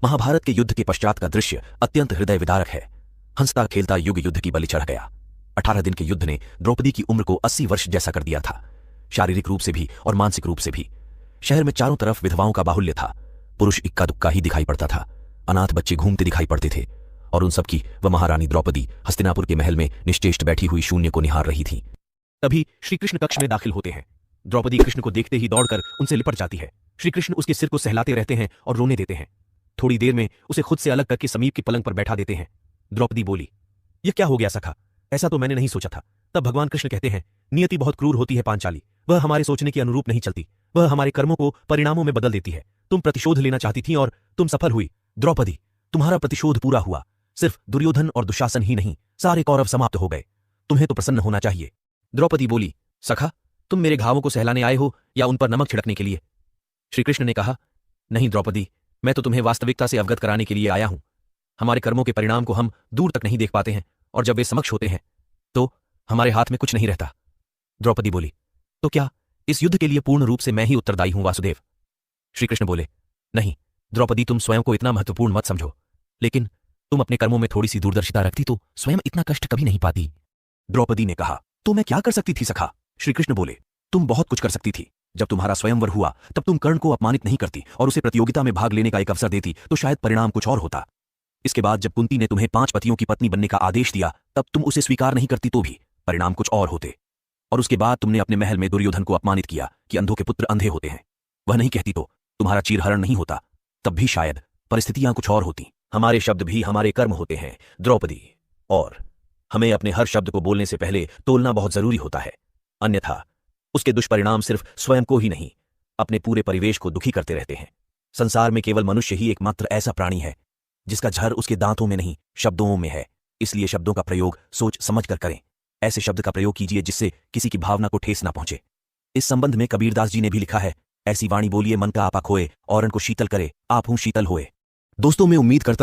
महाभारत के युद्ध के पश्चात का दृश्य अत्यंत हृदय विदारक है। हंसता खेलता युग युद्ध की बलि चढ़ गया। 18 दिन के युद्ध ने द्रौपदी की उम्र को 80 वर्ष जैसा कर दिया था, शारीरिक रूप से भी और मानसिक रूप से भी। शहर में चारों तरफ विधवाओं का बाहुल्य था। पुरुष इक्का दुक्का ही दिखाई पड़ता था। अनाथ बच्चे घूमते दिखाई पड़ते थे और उन सबकी वह महारानी द्रौपदी हस्तिनापुर के महल में निश्चेष्ट बैठी हुई शून्य को निहार रही थी। तभी श्री कृष्ण कक्ष में दाखिल होते हैं। द्रौपदी कृष्ण को देखते ही दौड़कर उनसे लिपट जाती है। श्री कृष्ण उसके सिर को सहलाते रहते हैं और रोने देते हैं। थोड़ी देर में उसे खुद से अलग करके समीप की पलंग पर बैठा देते हैं। द्रौपदी बोली, यह क्या हो गया सखा? ऐसा तो मैंने नहीं सोचा था। तब भगवान कृष्ण कहते हैं, नियति बहुत क्रूर होती है पांचाली। वह हमारे सोचने के अनुरूप नहीं चलती। वह हमारे कर्मों को परिणामों में बदल देती है। तुम प्रतिशोध लेना चाहती थी और तुम सफल हुई। द्रौपदी, तुम्हारा प्रतिशोध पूरा हुआ। सिर्फ दुर्योधन और दुशासन ही नहीं, सारे कौरव समाप्त हो गए। तुम्हें तो प्रसन्न होना चाहिए। द्रौपदी बोली, सखा, तुम मेरे घावों को सहलाने आए हो या उन पर नमक छिड़कने के लिए? श्री कृष्ण ने कहा, नहीं द्रौपदी, मैं तो तुम्हें वास्तविकता से अवगत कराने के लिए आया हूं। हमारे कर्मों के परिणाम को हम दूर तक नहीं देख पाते हैं और जब वे समक्ष होते हैं तो हमारे हाथ में कुछ नहीं रहता। द्रौपदी बोली, तो क्या इस युद्ध के लिए पूर्ण रूप से मैं ही उत्तरदायी हूं वासुदेव? श्री कृष्ण बोले, नहीं द्रौपदी, तुम स्वयं को इतना महत्वपूर्ण मत समझो। लेकिन तुम अपने कर्मों में थोड़ी सी दूरदर्शिता रखती तो स्वयं इतना कष्ट कभी नहीं पाती। द्रौपदी ने कहा, तो मैं क्या कर सकती थी सखा? श्री कृष्ण बोले, तुम बहुत कुछ कर सकती थी। जब तुम्हारा स्वयंवर हुआ तब तुम कर्ण को अपमानित नहीं करती और उसे प्रतियोगिता में भाग लेने का एक अवसर देती तो शायद परिणाम कुछ और होता। इसके बाद जब कुंती ने तुम्हें 5 पतियों की पत्नी बनने का आदेश दिया तब तुम उसे स्वीकार नहीं करती तो भी परिणाम कुछ और होते। और उसके बाद तुमने अपने महल में दुर्योधन को अपमानित किया कि अंधों के पुत्र अंधे होते हैं। वह नहीं कहती तो तुम्हारा चीरहरण नहीं होता। तब भी शायद परिस्थितियां कुछ और होती। हमारे शब्द भी हमारे कर्म होते हैं द्रौपदी, और हमें अपने हर शब्द को बोलने से पहले तोलना बहुत जरूरी होता है। अन्यथा उसके दुष्परिणाम सिर्फ स्वयं को ही नहीं, अपने पूरे परिवेश को दुखी करते रहते हैं। संसार में केवल मनुष्य ही एकमात्र ऐसा प्राणी है जिसका झर उसके दांतों में नहीं, शब्दों में है। इसलिए शब्दों का प्रयोग सोच समझ कर करें। ऐसे शब्द का प्रयोग कीजिए जिससे किसी की भावना को ठेस ना पहुंचे। इस संबंध में कबीरदास जी ने भी लिखा है, ऐसी वाणी बोलिए मन का आपा खोए, औरन को शीतल करे, आप हूं शीतल होए। दोस्तों, मैं उम्मीद करता